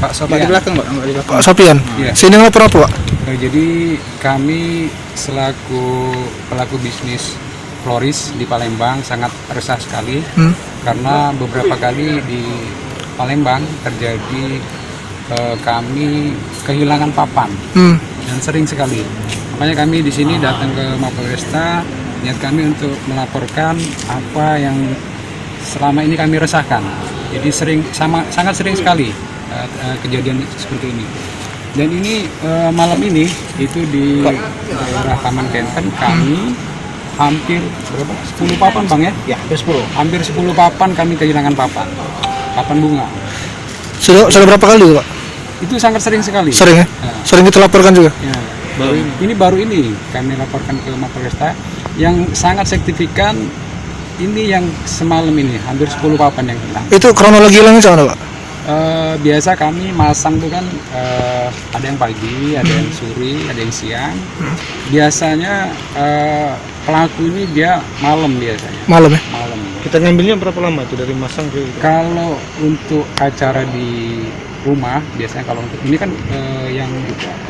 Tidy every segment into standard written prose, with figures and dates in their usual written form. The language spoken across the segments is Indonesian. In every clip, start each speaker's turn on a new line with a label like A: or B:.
A: Pak Sopian. Di belakang, Pak. Di belakang.
B: Pak Sopian.
A: Iya.
B: Sini ngelapor apa, Pak?
A: Jadi kami selaku pelaku bisnis floris di Palembang sangat resah sekali karena beberapa kali di Palembang terjadi kami kehilangan papan dan sering sekali. Makanya kami di sini datang ke Mapolresta, niat kami untuk melaporkan apa yang selama ini kami resahkan. Jadi sangat sering sekali kejadian seperti ini. Dan ini malam ini itu di daerah Taman Kenten kami hampir berapa? 10 papan, Bang ya?
C: Ya, hampir 10.
A: Hampir 10 papan kami kehilangan papan. Papan bunga.
B: Sudah berapa kali, Pak?
A: Itu sangat sering sekali.
B: Sering ya? Sering kita laporkan juga.
A: Ya, baru ini kami laporkan ke Mapolresta yang sangat signifikan. Ini yang semalam ini hampir 10 papan yang hilang.
B: Itu kronologi hilangnya sama, Pak?
A: Biasa kami masang tuh kan ada yang pagi, ada yang sore, ada yang siang. Biasanya pelaku ini dia malam biasanya.
B: Malam ya?
A: Malam.
C: Kita ngambilnya berapa lama itu dari masang ke itu?
A: Kalau untuk acara di rumah biasanya kalau untuk ini kan yang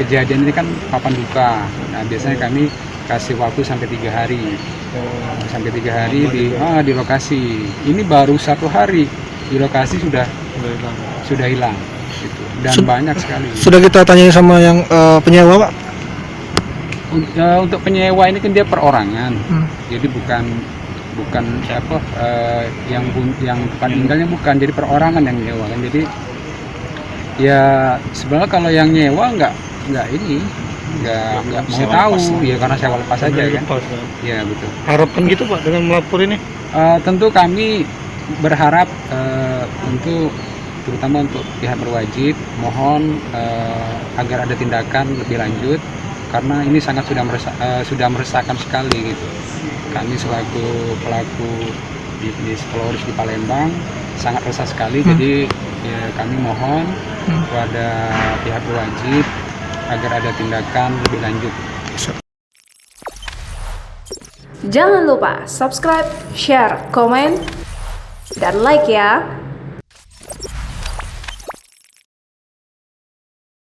A: kejadian ini kan papan duka. Nah biasanya kami kasih waktu sampai 3 hari. Sampai 3 hari di lokasi. Ini baru 1 hari di lokasi sudah hilang gitu. Dan banyak sekali.
B: Sudah kita tanya sama yang penyewa, Pak?
A: Untuk penyewa ini kan dia perorangan. Jadi bukan apa yang tempat tinggalnya bukan, jadi perorangan yang nyewa kan. Jadi ya sebenarnya kalau yang nyewa nggak mau tahu ya karena sewa lepas saja kan. Ya betul.
C: Harapan gitu Pak dengan melapor ini?
A: Tentu kami berharap terutama untuk pihak berwajib mohon agar ada tindakan lebih lanjut karena ini sangat sudah meresahkan sekali gitu. Kami selaku pelaku bisnis floris di Palembang sangat resah sekali. Jadi ya, kami mohon kepada pihak berwajib agar ada tindakan lebih lanjut.
D: Jangan lupa subscribe, share, komen, dan like ya.